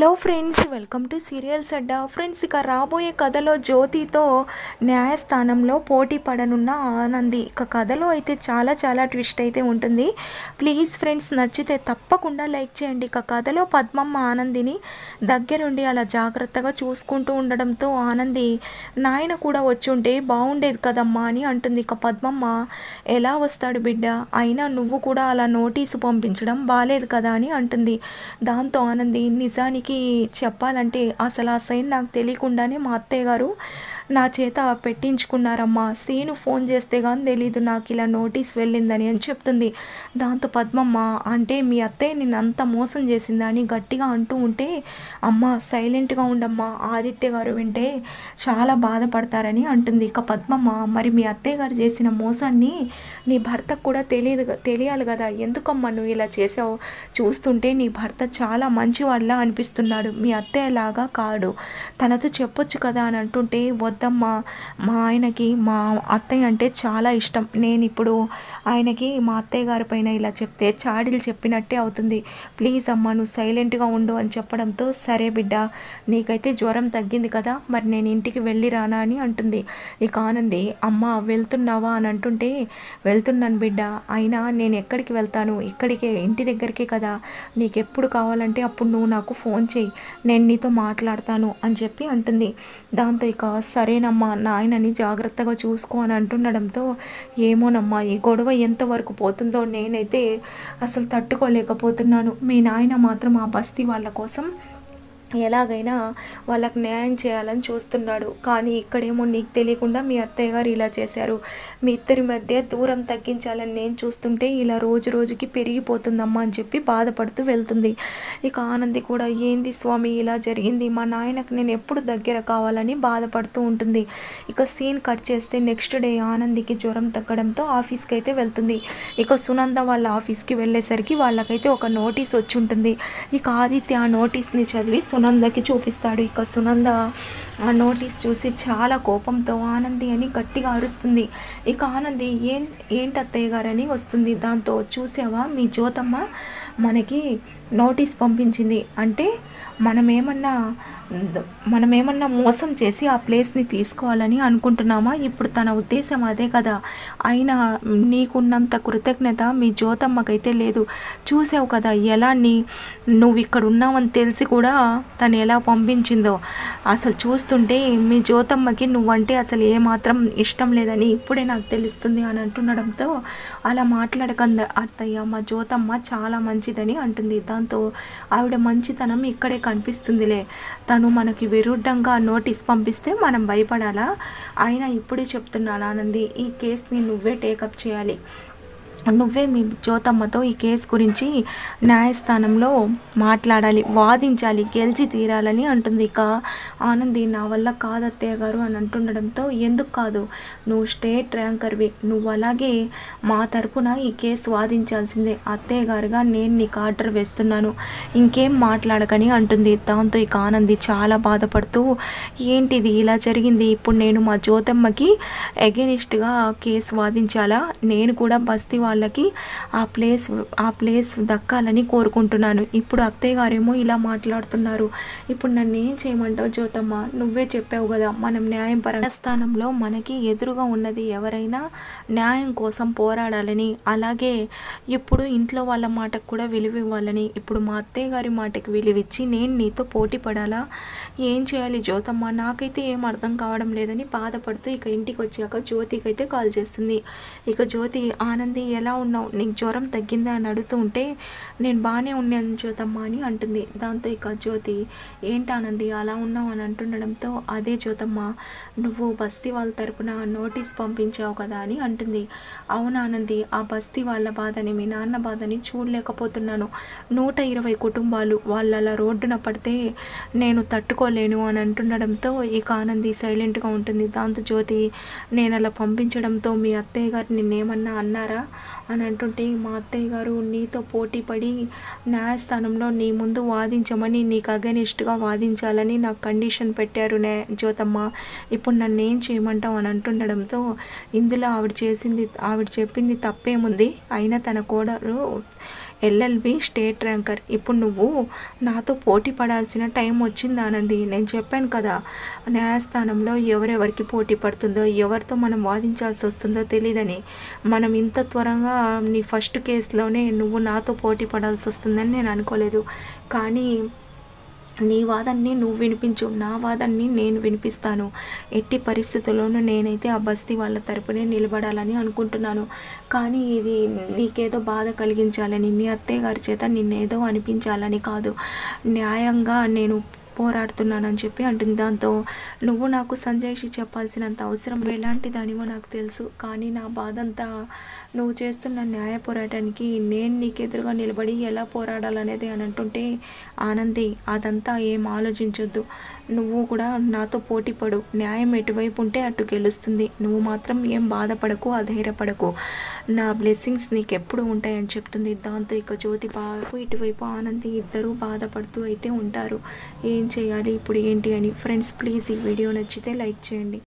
Hello friends, welcome to serials Adda. Friends, ఇక రాబోయే కథలో జ్యోతితో న్యాయస్థానంలో పోటీ పడనున్న ఆనంది. ఇక కథలో అయితే చాలా ట్విస్ట్ అయితే ఉంటుంది. ప్లీజ్ ఫ్రెండ్స్, నచ్చితే తప్పకుండా లైక్ చేయండి. ఇక కథలో పద్మమ్మ ఆనందిని దగ్గరుండి అలా జాగ్రత్తగా చూసుకుంటూ ఉండడంతో ఆనంది నాయన కూడా వచ్చుంటే బాగుండేది కదమ్మా అని అంటుంది. ఇక పద్మమ్మ, ఎలా వస్తాడు బిడ్డ, అయినా నువ్వు కూడా అలా నోటీసు పంపించడం బాలేదు కదా అని అంటుంది. దాంతో ఆనంది, నిజానికి చెప్పాలంటే అసలు ఆ సైన్ నాకు తెలియకుండానే మా అత్తయ్య గారు నా చేత పెట్టించుకున్నారమ్మా. సీను ఫోన్ చేస్తే కానీ తెలీదు నాకు ఇలా నోటీస్ వెళ్ళిందని అని చెప్తుంది. దాంతో పద్మమ్మ, అంటే మీ అత్తయ్య నిన్ను అంత మోసం చేసిందా అని గట్టిగా అంటూ ఉంటే, అమ్మ సైలెంట్గా ఉండమ్మా, ఆదిత్య గారు వింటే చాలా బాధపడతారని అంటుంది. ఇక పద్మమ్మ, మరి మీ అత్తయ్య గారు చేసిన మోసాన్ని నీ భర్తకు కూడా తెలియాలి కదా, ఎందుకమ్మా నువ్వు ఇలా చేసావు? చూస్తుంటే నీ భర్త చాలా మంచివాళ్ళ అనిపిస్తున్నాడు, మీ అత్తయ్యలాగా కాడు, తనతో చెప్పొచ్చు కదా అని అంటుంటే, వద్దమ్మా, మా ఆయనకి మా అత్తయ్య అంటే చాలా ఇష్టం, నేను ఇప్పుడు ఆయనకి మా అత్తయ్య గారి పైన ఇలా చెప్తే చాడీలు చెప్పినట్టే అవుతుంది, ప్లీజ్ అమ్మా నువ్వు సైలెంట్గా ఉండు అని చెప్పడంతో, సరే బిడ్డ, నీకైతే జ్వరం తగ్గింది కదా, మరి నేను ఇంటికి వెళ్ళి రానా అని అంటుంది. ఇక ఆనంది, అమ్మ వెళ్తున్నావా అని అంటుంటే, వెళ్తున్నాను బిడ్డ, అయినా నేను ఎక్కడికి వెళ్తాను, ఇక్కడికే ఇంటి దగ్గరికే కదా, నీకు ఎప్పుడు కావాలంటే అప్పుడు నువ్వు నాకు ఫోన్ చేయి, నేను నీతో మాట్లాడతాను అని చెప్పి అంటుంది. దాంతో ఇక సరేనమ్మా, నాయనని జాగ్రత్తగా చూసుకో అని అంటుండడంతో, ఏమోనమ్మా ఈ గొడవ ఎంతవరకు పోతుందో నేనైతే అసలు తట్టుకోలేకపోతున్నాను, మీ నాయన మాత్రం ఆ బస్తీ వాళ్ళ కోసం ఎలాగైనా వాళ్ళకి న్యాయం చేయాలని చూస్తున్నాడు, కానీ ఇక్కడేమో నీకు తెలియకుండా మీ అత్తయ్య గారు ఇలా చేశారు, మీ ఇద్దరి మధ్య దూరం తగ్గించాలని నేను చూస్తుంటే ఇలా రోజుకి పెరిగిపోతుందమ్మా అని చెప్పి బాధపడుతూ వెళ్తుంది. ఇక ఆనంది కూడా, ఏంది స్వామి ఇలా జరిగింది, మా నాయనకు నేను ఎప్పుడు దగ్గర కావాలని బాధపడుతూ ఉంటుంది. ఇక సీన్ కట్ చేస్తే నెక్స్ట్ డే ఆనందికి జ్వరం తగ్గడంతో ఆఫీస్కి అయితే వెళ్తుంది. ఇక సునంద వాళ్ళ ఆఫీస్కి వెళ్ళేసరికి వాళ్ళకైతే ఒక నోటీస్ వచ్చి ఉంటుంది. ఇక ఆదిత్య ఆ నోటీస్ని చదివి సునందకి చూపిస్తాడు. ఇక సునంద ఆ నోటీస్ చూసి చాలా కోపంతో ఆనంది అని గట్టిగా అరుస్తుంది. ఇక ఆనంది, ఏంటి అత్తయ్య గారని వస్తుంది. దాంతో, చూసావా మీ జ్యోతమ్మ మనకి నోటీస్ పంపించింది, అంటే మనమేమన్నా మోసం చేసి ఆ ప్లేస్ని తీసుకోవాలని అనుకుంటున్నామా, ఇప్పుడు తన ఉద్దేశం అదే కదా, అయినా నీకున్నంత కృతజ్ఞత మీ జ్యోతమ్మకైతే లేదు, చూసావు కదా ఎలా నువ్వు ఇక్కడ ఉన్నావని తెలిసి కూడా తను ఎలా పంపించిందో, అసలు చూస్తుంటే మీ జ్యోతమ్మకి నువ్వంటే అసలు ఏమాత్రం ఇష్టం లేదని ఇప్పుడే నాకు తెలుస్తుంది అని అంటుండడంతో, అలా మాట్లాడకండి అత్తయ్య, మా జ్యోతమ్మ చాలా మంచిదని అంటుంది. దాంతో ఆవిడ మంచితనం ఇక్కడే కనిపిస్తుందిలే, తను మనకి విరుద్ధంగా నోటీస్ పంపిస్తే మనం భయపడాలా, అయినా ఇప్పుడే చెప్తున్నాను ఆనంది, ఈ కేసుని నువ్వే టేకప్ చేయాలి, నువ్వే మీ జ్యోతమ్మతో ఈ కేసు గురించి న్యాయస్థానంలో మాట్లాడాలి, వాదించాలి, గెలిచి తీరాలని అంటుంది. ఇక ఆనంది, నా వల్ల కాదు అత్తయ్య గారు అని అంటుండడంతో, ఎందుకు కాదు, నువ్వు స్టేట్ ర్యాంకర్వి, నువ్వు అలాగే మా తరపున ఈ కేసు వాదించాల్సిందే, అత్తయ్య గారుగా నేను నీకు ఆర్డర్ వేస్తున్నాను, ఇంకేం మాట్లాడకని అంటుంది. దాంతో ఇక ఆనంది చాలా బాధపడుతూ, ఏంటిది ఇలా జరిగింది, ఇప్పుడు నేను మా జ్యోతమ్మకి ఎగెనిస్ట్గా కేసు వాదించాలా, నేను కూడా బస్తీ వాళ్ళకి ఆ ప్లేస్ దక్కాలని కోరుకుంటున్నాను, ఇప్పుడు అత్తయ్య గారేమో ఇలా మాట్లాడుతున్నారు, ఇప్పుడు నన్ను ఏం చేయమంటావు జ్యోతమ్మ, నువ్వే చెప్పావు కదా మనం న్యాయపరంగా స్థానంలో మనకి ఎదురుగా ఉన్నది ఎవరైనా న్యాయం కోసం పోరాడాలని, అలాగే ఇప్పుడు ఇంట్లో వాళ్ళ మాటకు కూడా విలువ ఇవ్వాలని, ఇప్పుడు మా అత్తయ్య గారి మాటకి విలువిచ్చి నేను నీతో పోటీ పడాలా, ఏం చేయాలి జ్యోతమ్మ, నాకైతే ఏం అర్థం కావడం లేదని బాధపడుతూ ఇక ఇంటికి వచ్చాక జ్యోతికి అయితే కాల్ చేస్తుంది. ఇక జ్యోతి, ఆనంది ఎలా ఉన్నావు, నీకు జ్వరం తగ్గిందా అని అడుగుతూ ఉంటే, నేను బాగానే ఉన్నాను జ్యోతమ్మ అని అంటుంది. దాంతో ఇక జ్యోతి, ఏంటానంది అలా ఉన్నావు అని అంటుండడంతో, అదే జ్యోతమ్మ, నువ్వు బస్తీ వాళ్ళ తరపున నోటీస్ పంపించావు కదా అని అంటుంది. అవునానంది, ఆ బస్తీ వాళ్ళ బాధని, మీ నాన్న బాధని చూడలేకపోతున్నాను, 120 కుటుంబాలు వాళ్ళు అలా రోడ్డున పడితే నేను తట్టుకోలేను అని అంటుండడంతో ఇక ఆనంది సైలెంట్గా ఉంటుంది. దాంతో జ్యోతి, నేను అలా పంపించడంతో మీ అత్తయ్య గారు నిన్నేమన్నా అన్నారా అని అంటుంటే, మా అత్తయ్య గారు నీతో పోటీ పడి న్యాయస్థానంలో నీ ముందు వాదించమని, నీకు అగెనిస్ట్గా వాదించాలని నాకు కండిషన్ పెట్టారు జ్యోతమ్మ, ఇప్పుడు నన్ను ఏం చేయమంటావు అని అంటుండడంతో, ఇందులో ఆవిడ చెప్పింది తప్పేముంది, అయినా తన కోడలు ఎల్ఎల్బి స్టేట్ ర్యాంకర్. ఇప్పుడు నువ్వు నాతో పోటీ పడాల్సిన టైం వచ్చింది ఆనంది. నేను చెప్పాను కదా, న్యాయస్థానంలో ఎవరెవరికి పోటీ పడుతుందో, ఎవరితో మనం వాదించాల్సి వస్తుందో తెలియదని. మనం ఇంత త్వరగా నీ ఫస్ట్ కేసులోనే నువ్వు నాతో పోటీ పడాల్సి వస్తుందని నేను అనుకోలేదు. కానీ నీ వాదన్ని నువ్వు వినిపించు, నా వాదన్ని నేను వినిపిస్తాను. ఎట్టి పరిస్థితుల్లోనూ నేనైతే ఆ బస్తీ వాళ్ళ తరపునే నిలబడాలని అనుకుంటున్నాను. కానీ ఇది నీకేదో బాధ కలిగించాలని, మీ అత్తయ్య గారి చేత నిన్నేదో అనిపించాలని కాదు, న్యాయంగా నేను పోరాడుతున్నానని చెప్పి అంటుంది. దాంతో నువ్వు నాకు సంజయ్షి చెప్పాల్సినంత అవసరం ఎలాంటి దానివో నాకు తెలుసు. కానీ నా బాధ అంతా నువ్వు చేస్తున్న న్యాయ పోరాటానికి నేను నీకు ఎదురుగా నిలబడి ఎలా పోరాడాలనేది అని అంటుంటే, ఆనంది అదంతా ఏం ఆలోచించొద్దు. నువ్వు కూడా నాతో పోటీ పడు, న్యాయం ఎటువైపు ఉంటే అటు గెలుస్తుంది. నువ్వు మాత్రం ఏం బాధపడకు, అధైర్యపడకు, నా బ్లెస్సింగ్స్ నీకు ఎప్పుడు ఉంటాయని చెప్తుంది. దాంతో ఇక జ్యోతి బాబు ఇటువైపు ఆనంది ఇద్దరూ బాధపడుతూ అయితే ఉంటారు. ఏం చేయాలి ఇప్పుడు ఏంటి అని. ఫ్రెండ్స్ ప్లీజ్ ఈ వీడియో నచ్చితే లైక్ చేయండి.